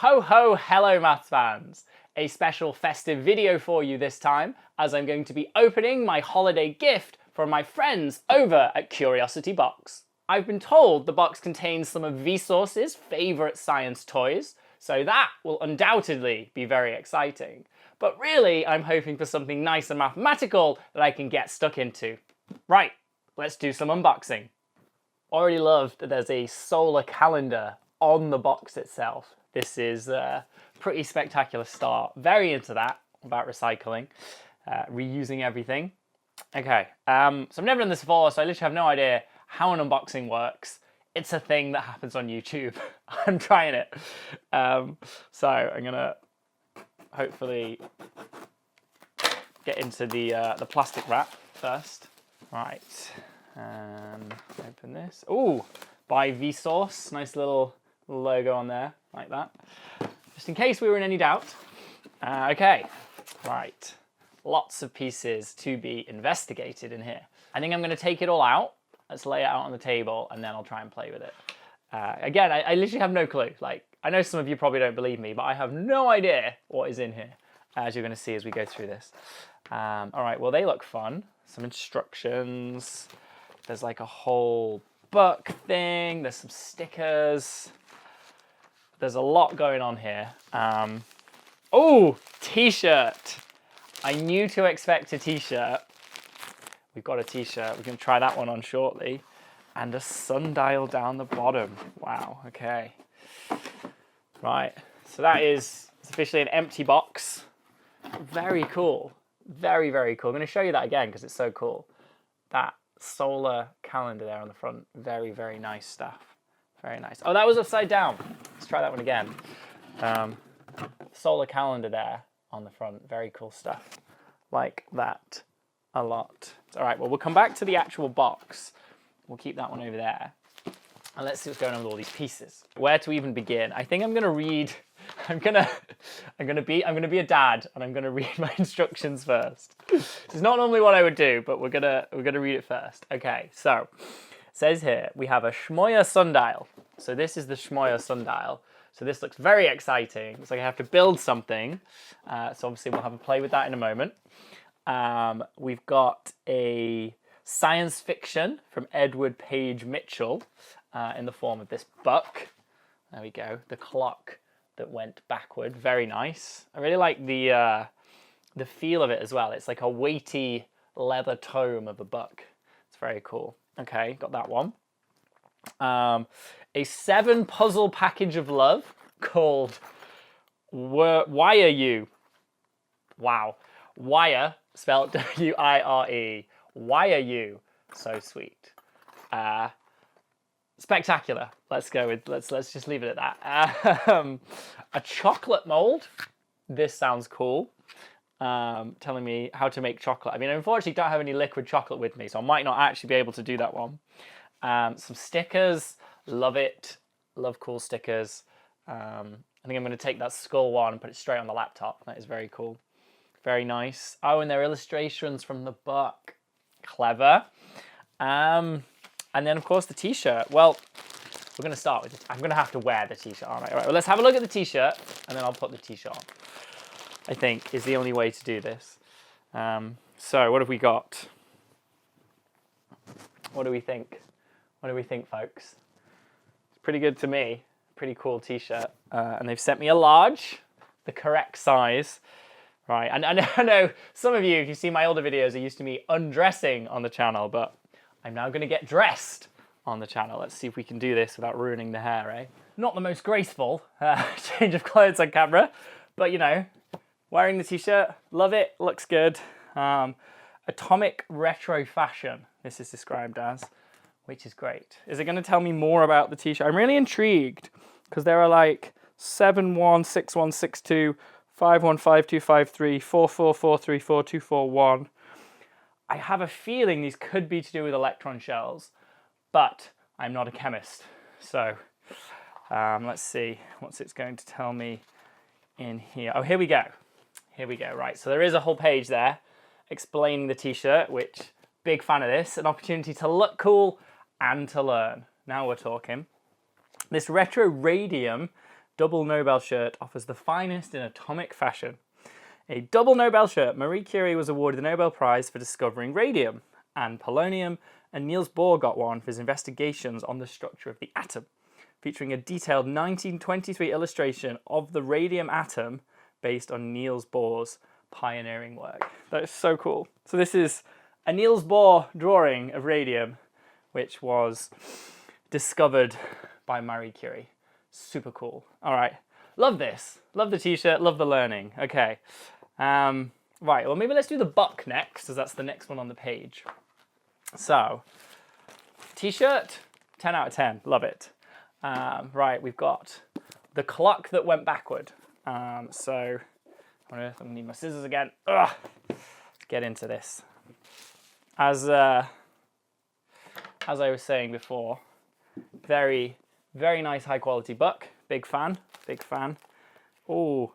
Ho ho, hello maths fans! A special festive video for you this time, as I'm going to be opening my holiday gift from my friends over at Curiosity Box. I've been told the box contains some of Vsauce's favourite science toys, so that will undoubtedly be very exciting. But really, I'm hoping for something nice and mathematical that I can get stuck into. Right, let's do some unboxing. Already love that there's a solar calendar on the box itself. This is a pretty spectacular start. Very into that, about recycling, reusing everything. Okay, so I've never done this before, so I literally have no idea how an unboxing works. It's a thing that happens on YouTube. I'm trying it. So I'm gonna hopefully get into the plastic wrap first. Right, and open this. Ooh, by Vsauce. Nice little logo on there, like that. Just in case we were in any doubt. Okay, right. Lots of pieces to be investigated in here. I think I'm going to take it all out. Let's lay it out on the table and then I'll try and play with it. Again, I literally have no clue. Like, I know some of you probably don't believe me, but I have no idea what is in here, as you're going to see as we go through this. All right, well, they look fun. Some instructions. There's like a whole book thing. There's some stickers. There's a lot going on here. Oh, t-shirt. I knew to expect a t-shirt. We've got a t-shirt. We're going to try that one on shortly. And a sundial down the bottom. Wow, okay. Right, so that is officially an empty box. Very cool. Very, very cool. I'm going to show you that again because it's so cool. That solar calendar there on the front. Very, very nice stuff. Very nice. Oh, that was upside down. Let's try that one again. Solar calendar there on the front. Very cool stuff. Like that a lot. All right, well, we'll come back to the actual box. We'll keep that one over there. And let's see what's going on with all these pieces. Where to even begin? I think I'm gonna read. I'm gonna be a dad, and I'm gonna read my instructions first. This is not normally what I would do, but we're gonna read it first. Okay, so it says here we have a Schmoyer sundial. So this is the Schmoyer sundial. So this looks very exciting. It's like I have to build something. So obviously we'll have a play with that in a moment. We've got a science fiction from Edward Page Mitchell in the form of this buck. There we go. The clock that went backward. Very nice. I really like the feel of it as well. It's like a weighty leather tome of a buck. It's very cool. Okay, got that one. A 7 puzzle package of love called Wire You. Wow. Wire, spelled W-I-R-E. Wire You. So sweet. Spectacular. Let's go with, let's just leave it at that. A chocolate mold. This sounds cool. Telling me how to make chocolate. I mean, I unfortunately don't have any liquid chocolate with me, so I might not actually be able to do that one. Some stickers. Love it. Love cool stickers. I think I'm going to take that skull one and put it straight on the laptop. That is very cool. Very nice. Oh, and they're illustrations from the book. Clever. And then, of course, the t-shirt. Well, we're going to start with it. I'm going to have to wear the t-shirt. All right, well, let's have a look at the t-shirt, and then I'll put the t-shirt on. I think is the only way to do this. So what have we got? What do we think? What do we think, folks? It's pretty good to me. Pretty cool t-shirt. And they've sent me a large, the correct size. Right, and I know some of you, if you see my older videos, are used to me undressing on the channel, but I'm now going to get dressed on the channel. Let's see if we can do this without ruining the hair, eh? Not the most graceful change of clothes on camera, but you know, wearing the t-shirt, love it, looks good. Atomic retro fashion, this is described as, which is great. Is it going to tell me more about the t-shirt? I'm really intrigued because there are like 716162, 515253, 4443, 4241. I have a feeling these could be to do with electron shells, but I'm not a chemist. So let's see what's it's going to tell me in here. Oh, here we go. Here we go. Right, so there is a whole page there explaining the t-shirt, which, big fan of this. An opportunity to look cool and to learn. Now we're talking. This retro radium double Nobel shirt offers the finest in atomic fashion. A double Nobel shirt, Marie Curie was awarded the Nobel Prize for discovering radium and polonium, and Niels Bohr got one for his investigations on the structure of the atom, featuring a detailed 1923 illustration of the radium atom based on Niels Bohr's pioneering work. That is so cool. So this is a Niels Bohr drawing of radium, which was discovered by Marie Curie. Super cool. All right. Love this. Love the t-shirt. Love the learning. Okay. Right. Well, maybe let's do the buck next, as that's the next one on the page. So, t-shirt, 10 out of 10. Love it. Right. We've got the clock that went backward. So, I'm going to need my scissors again. Ugh. Get into this. As I was saying before, very, very nice high quality book. Big fan, big fan. Ooh,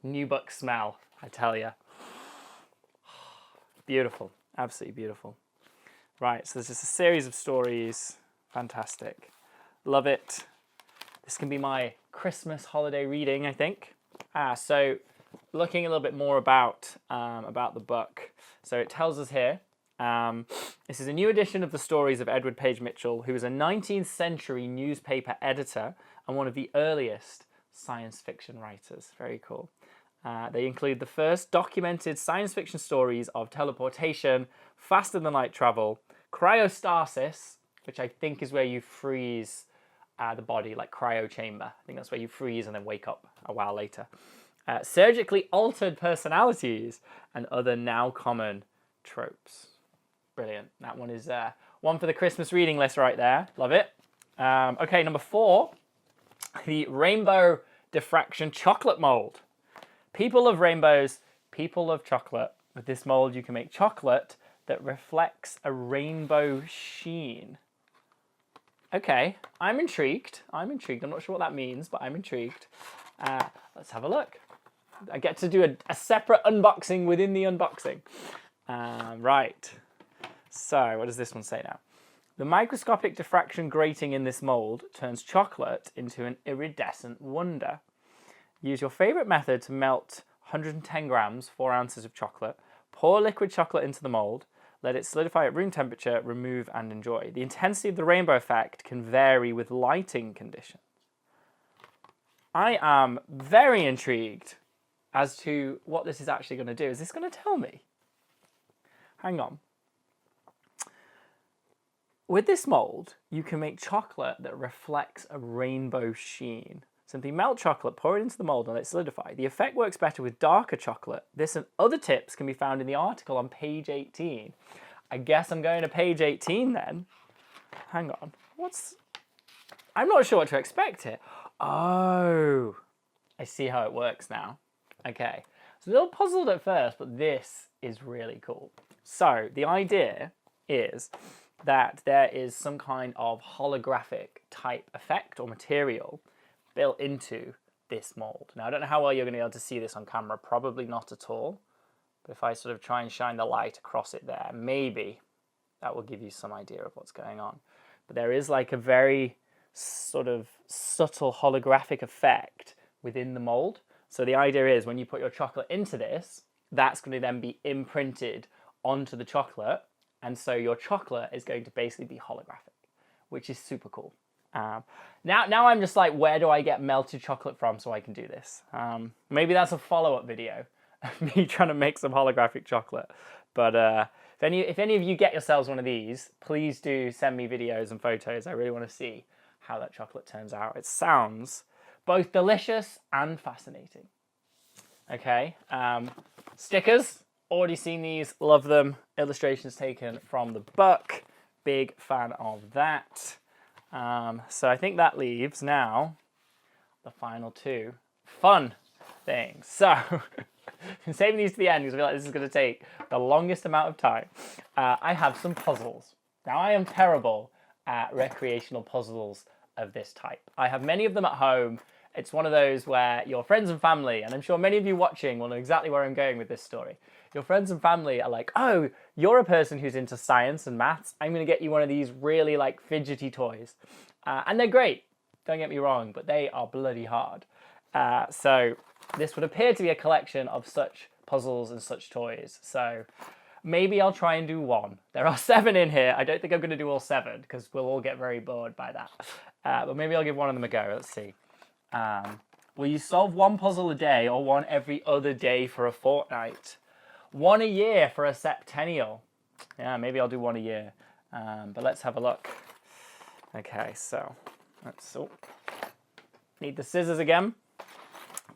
new book smell, I tell you. Beautiful, absolutely beautiful. Right, so there's just a series of stories. Fantastic. Love it. This can be my Christmas holiday reading, I think. So looking a little bit more about the book. So it tells us here, this is a new edition of the stories of Edward Page Mitchell, who was a 19th century newspaper editor and one of the earliest science fiction writers. Very cool. They include the first documented science fiction stories of teleportation, faster than light travel, cryostasis, which I think is where you freeze the body, like cryo chamber. I think that's where you freeze and then wake up a while later. Surgically altered personalities and other now common tropes. Brilliant. That one is one for the Christmas reading list right there. Love it. Okay, number 4, the Rainbow Diffraction Chocolate Mold. People love rainbows, people love chocolate. With this mold, you can make chocolate that reflects a rainbow sheen. Okay, I'm intrigued. I'm not sure what that means, but I'm intrigued. Let's have a look. I get to do a separate unboxing within the unboxing. Right. So, what does this one say now? The microscopic diffraction grating in this mold turns chocolate into an iridescent wonder. Use your favorite method to melt 110 grams, 4 ounces of chocolate. Pour liquid chocolate into the mold. Let it solidify at room temperature, remove and enjoy. The intensity of the rainbow effect can vary with lighting conditions. I am very intrigued as to what this is actually going to do. Is this going to tell me? Hang on. With this mold, you can make chocolate that reflects a rainbow sheen. Simply melt chocolate, pour it into the mold and let it solidify. The effect works better with darker chocolate. This and other tips can be found in the article on page 18. I guess I'm going to page 18 then. Hang on. I'm not sure what to expect here. Oh, I see how it works now. Okay, so a little puzzled at first, but this is really cool. So the idea is that there is some kind of holographic type effect or material built into this mold. Now, I don't know how well you're going to be able to see this on camera, probably not at all. But if I sort of try and shine the light across it there, maybe that will give you some idea of what's going on. But there is like a very sort of subtle holographic effect within the mold. So the idea is when you put your chocolate into this, that's going to then be imprinted onto the chocolate. And so your chocolate is going to basically be holographic, which is super cool. Now I'm just like, where do I get melted chocolate from so I can do this? Maybe that's a follow-up video of me trying to make some holographic chocolate. But if any of you get yourselves one of these, please do send me videos and photos. I really want to see how that chocolate turns out. It sounds both delicious and fascinating. Okay, stickers, already seen these, love them. Illustrations taken from the book, big fan of that. So I think that leaves now the final 2 fun things. So I'm saving these to the end because I feel like this is going to take the longest amount of time. I have some puzzles. Now I am terrible at recreational puzzles of this type. I have many of them at home. It's one of those where your friends and family, and I'm sure many of you watching will know exactly where I'm going with this story. Your friends and family are like, oh, you're a person who's into science and maths. I'm going to get you one of these really like fidgety toys. And they're great. Don't get me wrong, but they are bloody hard. So this would appear to be a collection of such puzzles and such toys. So maybe I'll try and do one. There are 7 in here. I don't think I'm going to do all 7 because we'll all get very bored by that. But maybe I'll give one of them a go. Let's see. Will you solve one puzzle a day or one every other day for a fortnight? 1 a year for a septennial. Yeah, maybe I'll do 1 a year. But let's have a look. Okay, so let's... Oh, need the scissors again.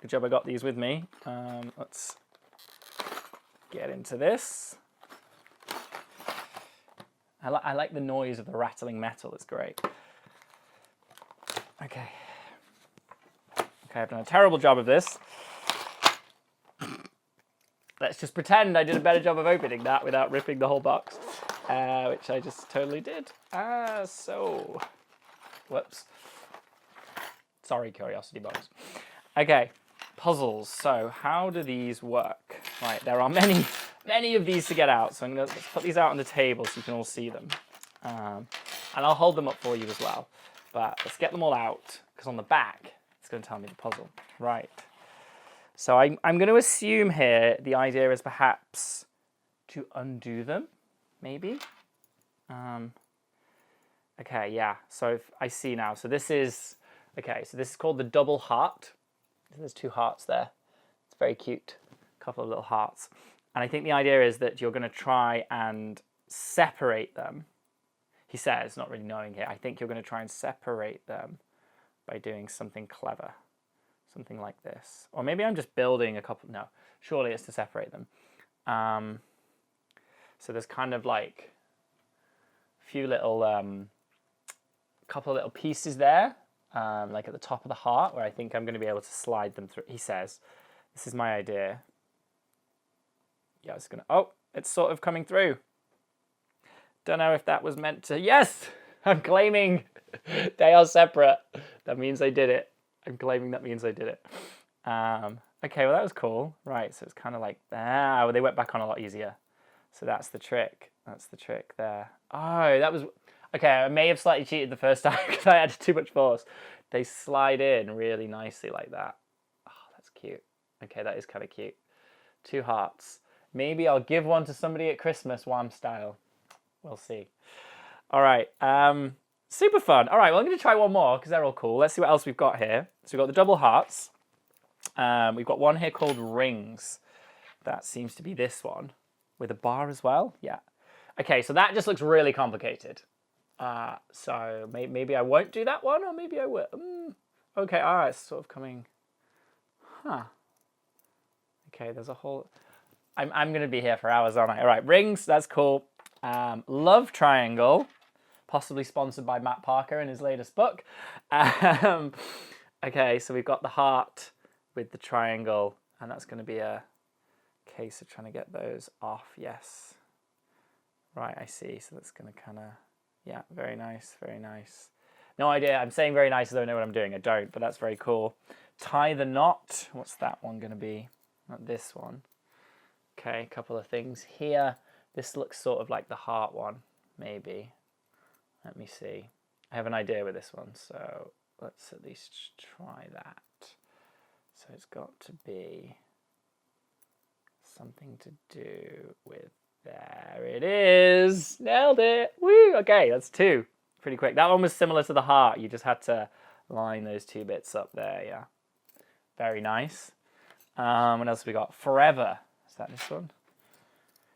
Good job I got these with me. Let's get into this. I like the noise of the rattling metal. It's great. Okay. Okay, I've done a terrible job of this. Let's just pretend I did a better job of opening that without ripping the whole box, which I just totally did. So, whoops. Sorry, Curiosity Box. Okay, puzzles. So, how do these work? Right, there are many of these to get out. So, let's put these out on the table so you can all see them. And I'll hold them up for you as well. But let's get them all out, because on the back, it's going to tell me the puzzle. Right. So I'm going to assume here the idea is perhaps to undo them, maybe. Okay, yeah. So if I see now. So this is, okay, so this is called the double heart. There's 2 hearts there. It's very cute. A couple of little hearts. And I think the idea is that you're going to try and separate them. He says, not really knowing it, I think you're going to try and separate them by doing something clever. Something like this. Or maybe I'm just building a couple... No, surely it's to separate them. So there's kind of like a few little... couple of little pieces there. Like at the top of the heart, where I think I'm going to be able to slide them through. He says, this is my idea. Yeah, it's going to... Oh, it's sort of coming through. Don't know if that was meant to... Yes! I'm claiming they are separate. That means I did it. I'm claiming that means I did it. Okay, well, that was cool. Right, so it's kind of like... well, they went back on a lot easier. So that's the trick. That's the trick there. Oh, that was... Okay, I may have slightly cheated the first time because I had too much force. They slide in really nicely like that. Oh, that's cute. Okay, that is kind of cute. 2 hearts. Maybe I'll give one to somebody at Christmas, Wham style. We'll see. All right. Super fun. All right, well, I'm going to try one more because they're all cool. Let's see what else we've got here. So we've got the double hearts. We've got one here called rings. That seems to be this one with a bar as well. Yeah. Okay, so that just looks really complicated. So maybe I won't do that one, or maybe I will. Okay, it's sort of coming. Huh. Okay, there's a whole... I'm going to be here for hours, aren't I? All right, rings, that's cool. Love triangle, possibly sponsored by Matt Parker in his latest book. Okay, so we've got the heart with the triangle, and that's going to be a case of trying to get those off. Yes. Right, I see. So that's going to kind of... Yeah, very nice, very nice. No idea. I'm saying very nice as I know what I'm doing. I don't, but that's very cool. Tie the knot. What's that one going to be? Not this one. Okay, a couple of things here. This looks sort of like the heart one, maybe. Let me see. I have an idea with this one, so let's at least try that. So it's got to be something to do with... There it is. Nailed it. Woo. Okay, that's 2. Pretty quick. That one was similar to the heart. You just had to line those 2 bits up there. Yeah. Very nice. What else have we got? Forever. Is that this one?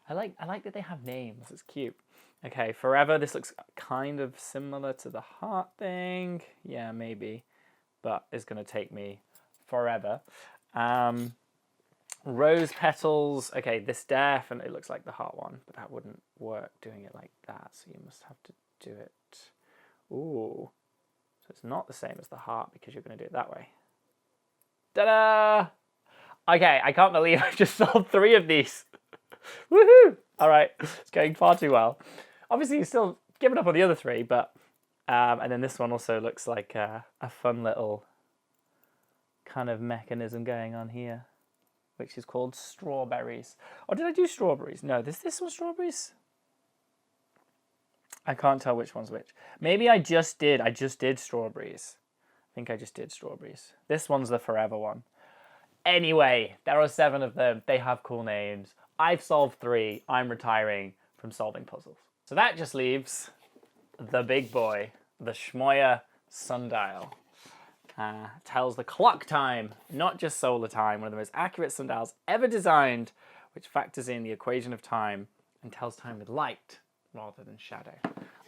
I like that they have names. It's cute. Okay, forever. This looks kind of similar to the heart thing. Yeah, maybe. But it's going to take me forever. Rose petals. Okay, this definitely looks like the heart one, but that wouldn't work doing it like that, so you must have to do it... Ooh. So it's not the same as the heart because you're going to do it that way. Ta-da! Okay, I can't believe I just solved 3 of these. Woohoo! All right, it's going far too well. Obviously, you're still giving up on the other 3, but... and then this one also looks like a fun little kind of mechanism going on here, which is called strawberries. Or did I do strawberries? No, is this one strawberries? I can't tell which one's which. Maybe I just did strawberries. think I just did strawberries. This one's the forever one. Anyway, there are 7 of them. They have cool names. I've solved 3. I'm retiring from solving puzzles. So that just leaves the big boy, the Schmoyer Sundial. Tells the clock time, not just solar time, one of the most accurate sundials ever designed, which factors in the equation of time and tells time with light rather than shadow.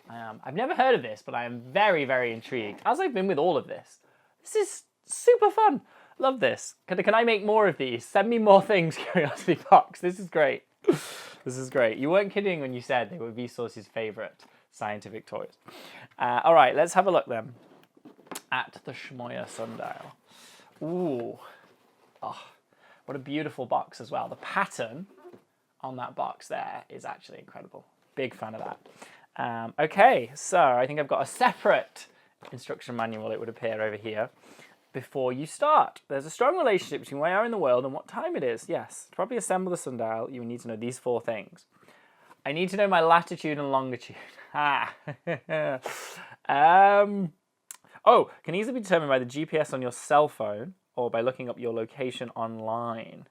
I've never heard of this, but I am very, very intrigued, as I've been with all of this. This is super fun. Love this. Can I make more of these? Send me more things, Curiosity Box. This is great. This is great. You weren't kidding when you said they were Vsauce's favourite scientific toys. All right, let's have a look then at the Schmoyer Sundial. Ooh. Oh, what a beautiful box as well. The pattern on that box there is actually incredible. Big fan of that. Okay, so I think I've got a separate instruction manual, it would appear, over here. Before you start, there's a strong relationship between where you are in the world and what time it is. Yes, to properly assemble the sundial, you need to know these 4 things. I need to know my latitude and longitude. Oh, can easily be determined by the GPS on your cell phone or by looking up your location online.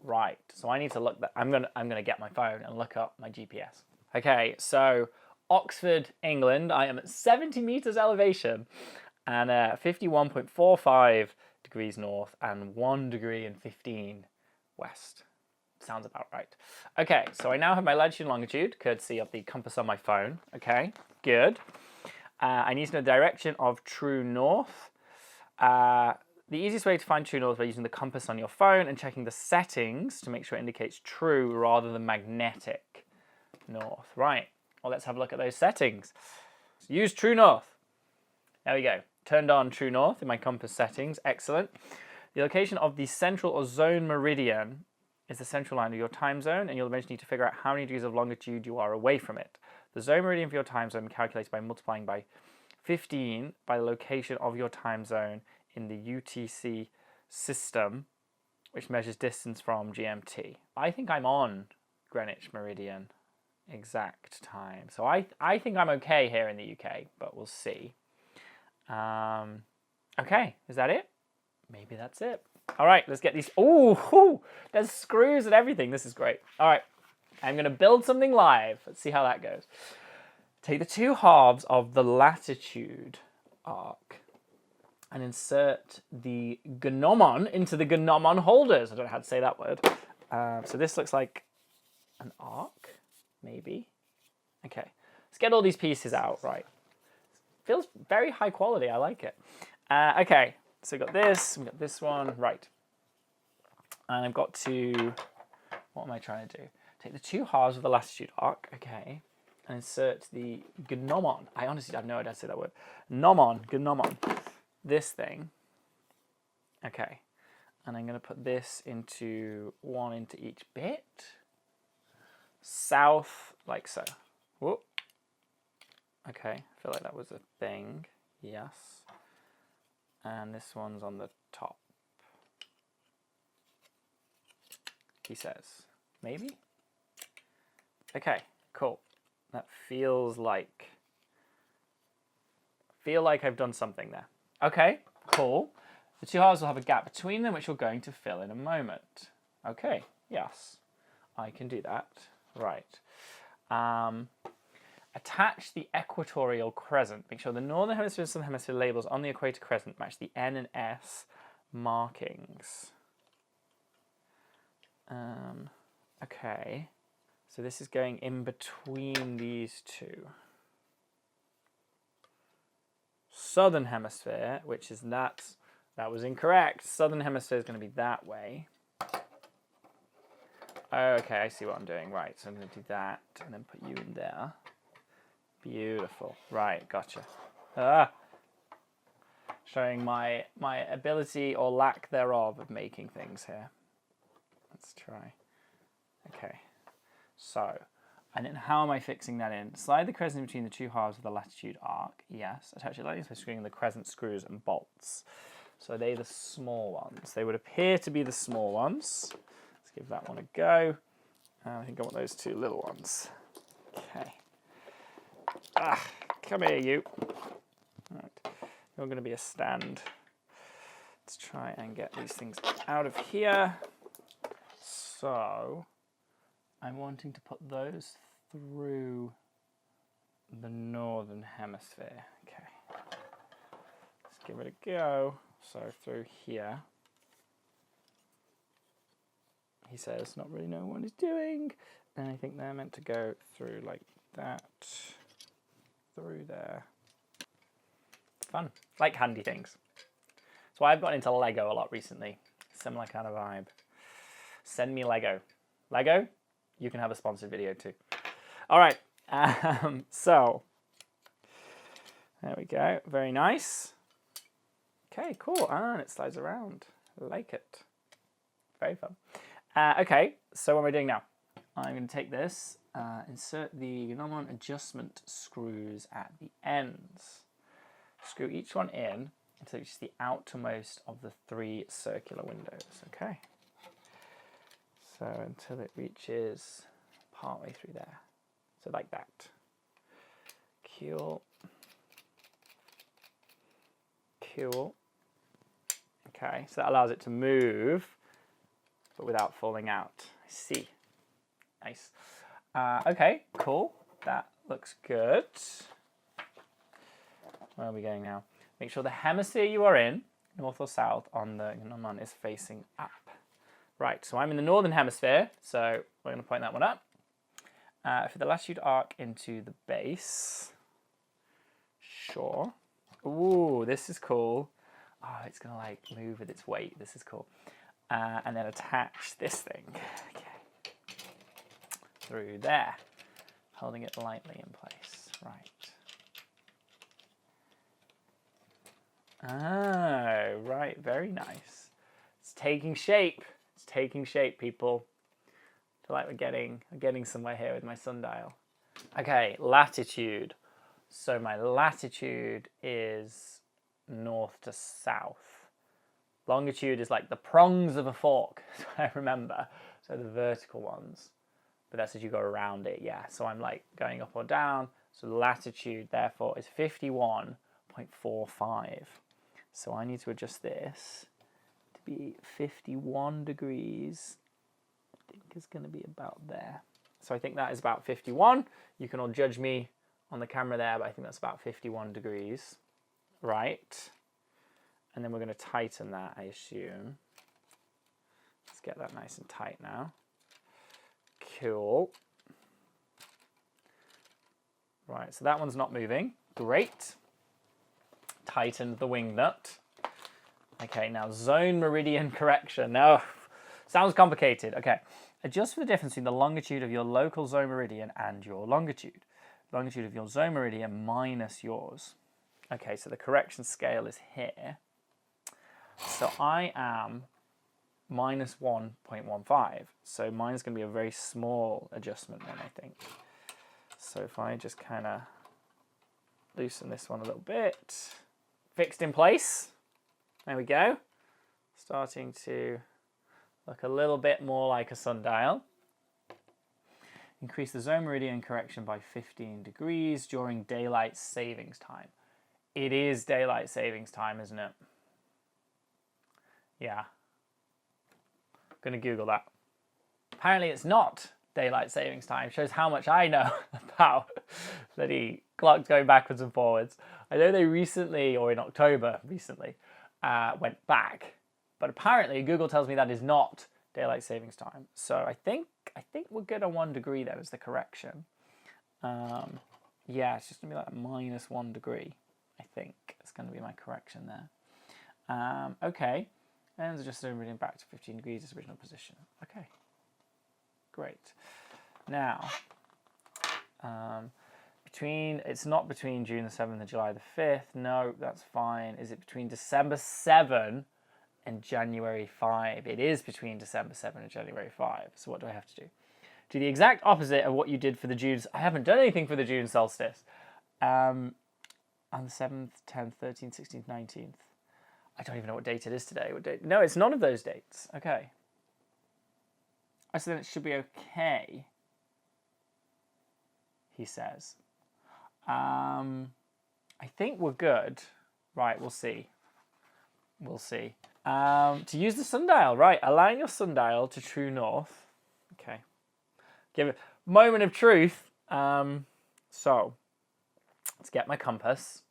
Right, so I need to look that. I'm gonna get my phone and look up my GPS. Okay, so Oxford, England. I am at 70 meters elevation and 51.45 degrees north and 1 degree and 15 west. Sounds about right. Okay, so I now have my latitude and longitude, courtesy of the compass on my phone. Okay, good. I need to know the direction of true north. The easiest way to find true north is by using the compass on your phone and checking the settings to make sure it indicates true rather than magnetic north. Right, well, let's have a look at those settings. So use true north. There we go. Turned on true north in my compass settings. Excellent. The location of the central or zone meridian is the central line of your time zone, and you'll eventually need to figure out how many degrees of longitude you are away from it. The zone meridian for your time zone calculated by multiplying by 15 by the location of your time zone in the UTC system, which measures distance from GMT. I think I'm on Greenwich Meridian exact time. So I think I'm okay here in the UK, but we'll see. Okay, is that it? Maybe that's it. All right, let's get these. Oh, there's screws and everything. This is great. All right, I'm going to build something live. Let's see how that goes. Take the 2 halves of the latitude arc and insert the gnomon into the gnomon holders. I don't know how to say that word. So this looks like an arc, maybe. Okay, let's get all these pieces out. Right. Feels very high quality. I like it. Okay, so we've got this one. Right. And I've got to, what am I trying to do? Take the 2 halves of the latitude arc, okay, and insert the gnomon. I honestly have no idea how to say that word. Gnomon. This thing. Okay. And I'm going to put this into one into each bit. South, like so. Whoop. Okay, I feel like that was a thing. Yes. And this one's on the top. He says. Maybe? Okay, cool. That feels like I've done something there. Okay, cool. The 2 halves will have a gap between them, which we're going to fill in a moment. Okay, yes. I can do that. Right. Attach the equatorial crescent. Make sure the northern hemisphere and southern hemisphere labels on the equator crescent match the N and S markings. Okay. So this is going in between these 2. Southern hemisphere, which is that was incorrect. Southern hemisphere is going to be that way. Okay, I see what I'm doing. Right, so I'm going to do that and then put you in there. Beautiful. Right, gotcha. Showing my ability or lack thereof of making things here. Let's try. Okay. So, and then how am I fixing that in? Slide the crescent between the 2 halves of the latitude arc. Yes. Attach it lightly by screwing the crescent screws and bolts. So they're the small ones. They would appear to be the small ones. Let's give that one a go. I think I want those 2 little ones. Okay. Come here, you. Right. You're going to be a stand. Let's try and get these things out of here. So I'm wanting to put those through the northern hemisphere. Okay. Let's give it a go. So through here. He says, not really knowing what he's doing. And I think they're meant to go through like that. Through there. Fun. Like handy things. So I've got into Lego a lot recently. Similar kind of vibe. Send me Lego. Lego, you can have a sponsored video too. All right. So there we go. Very nice. Okay, cool. And it slides around. I like it. Very fun. Okay, so what am I doing now? I'm going to take this, insert the non adjustment screws at the ends. Screw each one in until it's the outermost of the 3 circular windows. Okay. So until it reaches partway through there. So like that. Cool. Cool. Okay, so that allows it to move, but without falling out. I see. Nice. Okay, cool. That looks good. Where are we going now? Make sure the hemisphere you are in, north or south, on the Gnomon is facing up. Right, so I'm in the northern hemisphere, so we're going to point that one up. For the latitude arc into the base. Sure. Ooh, this is cool. Oh, it's going to like move with its weight. This is cool. And then attach this thing. Okay. Through there. Holding it lightly in place. Right. Oh, right. Very nice. It's taking shape. It's taking shape, people. I feel like we're getting somewhere here with my sundial. Okay, latitude. So my latitude is north to south. Longitude is like the prongs of a fork, I remember. So the vertical ones. But that's as you go around it, yeah. So I'm like going up or down. So latitude, therefore, is 51.45. So I need to adjust this to be 51 degrees. I think it's going to be about there. So I think that is about 51. You can all judge me on the camera there, but I think that's about 51 degrees. Right. And then we're going to tighten that, I assume. Let's get that nice and tight now. Cool. Right, so that one's not moving. Great. Tightened the wing nut. Okay, now zone meridian correction. Now, sounds complicated. Okay, adjust for the difference between the longitude of your local zone meridian and your longitude. Longitude of your zone meridian minus yours. Okay, so the correction scale is here. So I am minus 1.15. So mine's going to be a very small adjustment then, I think. So if I just kind of loosen this one a little bit. Fixed in place. There we go. Starting to look a little bit more like a sundial. Increase the zone meridian correction by 15 degrees during daylight savings time. It is daylight savings time, isn't it? Yeah. Going to Google that. Apparently it's not daylight savings time. Shows how much I know about bloody clocks going backwards and forwards. I know they recently, or in October recently, went back. But apparently Google tells me that is not daylight savings time. So I think we're good on 1 degree there as the correction. Yeah, it's just going to be like minus 1 degree. I think it's going to be my correction there. Okay. And just zooming back to 15 degrees its original position. Okay, great. Now, it's not between June the 7th and July the 5th. No, that's fine. Is it between December 7 and January 5? It is between December 7 and January 5. So what do I have to do? Do the exact opposite of what you did for the June. I haven't done anything for the June solstice. On the 7th, 10th, 13th, 16th, 19th. I don't even know what date it is today. What date? No, it's none of those dates. Okay. So then it should be okay, he says. I think we're good. Right, we'll see. We'll see. To use the sundial, right, align your sundial to true north. Okay. Give it a moment of truth. So, let's get my compass.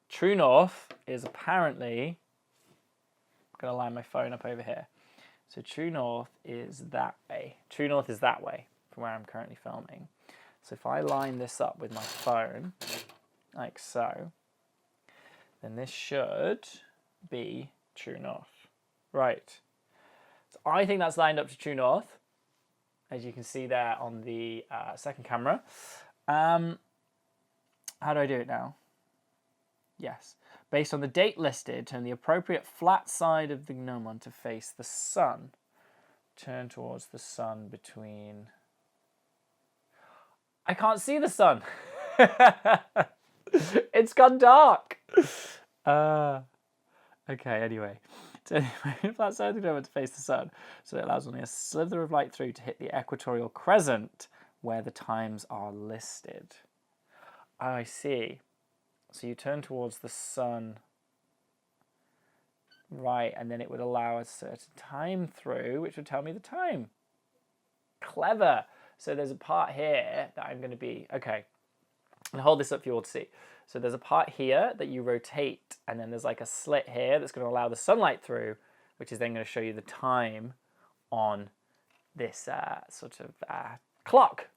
True north is apparently, I'm going to line my phone up over here. So true north is that way. True north is that way from where I'm currently filming. So if I line this up with my phone, like so, then this should be true north. Right. So I think that's lined up to true north, as you can see there on the second camera. How do I do it now? Yes. Based on the date listed, turn the appropriate flat side of the gnomon to face the sun. Turn towards the sun between... I can't see the sun. It's gone dark. Okay, anyway. Turn the flat side of the gnomon to face the sun, so it allows only a slither of light through to hit the equatorial crescent where the times are listed. Oh, I see. So you turn towards the sun, right, and then it would allow a certain time through, which would tell me the time. Clever. So there's a part here that I'm going to be, okay, and hold this up for you all to see. So there's a part here that you rotate, and then there's like a slit here that's going to allow the sunlight through, which is then going to show you the time on this sort of clock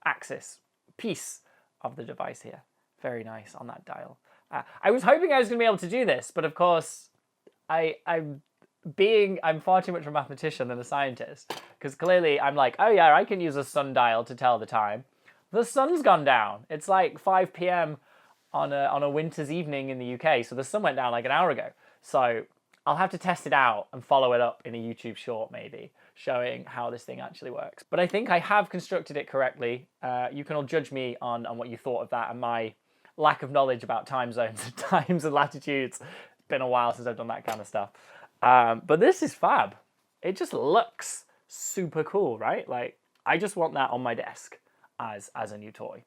axis piece of the device here. Very nice on that dial. I was hoping I was going to be able to do this, but of course, I'm far too much of a mathematician than a scientist, because clearly I'm like, oh yeah, I can use a sundial to tell the time. The sun's gone down. It's like 5 p.m. on a winter's evening in the UK, so the sun went down like an hour ago. So I'll have to test it out and follow it up in a YouTube short maybe, showing how this thing actually works. But I think I have constructed it correctly. You can all judge me on what you thought of that and my lack of knowledge about time zones and times and latitudes. It's been a while since I've done that kind of stuff. But this is fab. It just looks super cool, right? Like, I just want that on my desk as a new toy.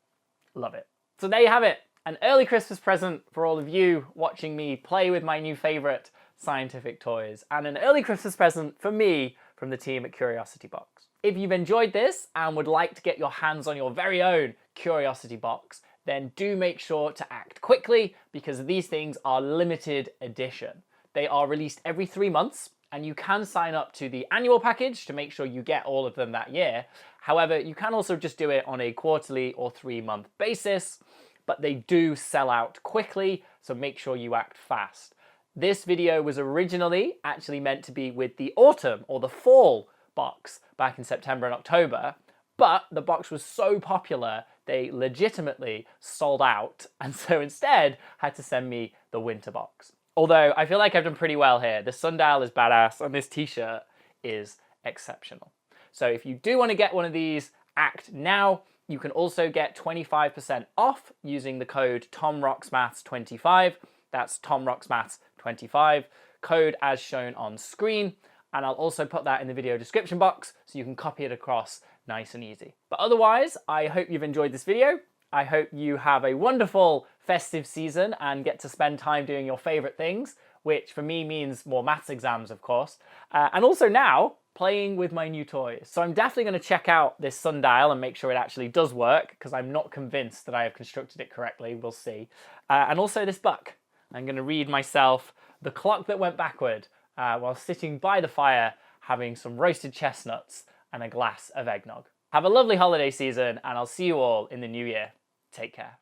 Love it. So there you have it. An early Christmas present for all of you watching me play with my new favorite scientific toys, and an early Christmas present for me from the team at Curiosity Box. If you've enjoyed this and would like to get your hands on your very own Curiosity Box, then do make sure to act quickly, because these things are limited edition. They are released every 3 months, and you can sign up to the annual package to make sure you get all of them that year. However, you can also just do it on a quarterly or 3-month basis, but they do sell out quickly, so make sure you act fast. This video was originally actually meant to be with the autumn or the fall box back in September and October, but the box was so popular they legitimately sold out, and so instead had to send me the winter box. Although I feel like I've done pretty well here. The sundial is badass and this t-shirt is exceptional. So if you do want to get one of these, act now. You can also get 25% off using the code TomRocksMaths25. That's TomRocksMaths25, code as shown on screen. And I'll also put that in the video description box so you can copy it across nice and easy. But otherwise, I hope you've enjoyed this video. I hope you have a wonderful festive season and get to spend time doing your favorite things, which for me means more maths exams, of course. And also now, playing with my new toys. So I'm definitely going to check out this sundial and make sure it actually does work, because I'm not convinced that I have constructed it correctly. We'll see. And also this book. I'm going to read myself The Clock That Went Backward while sitting by the fire having some roasted chestnuts and a glass of eggnog. Have a lovely holiday season, and I'll see you all in the new year. Take care.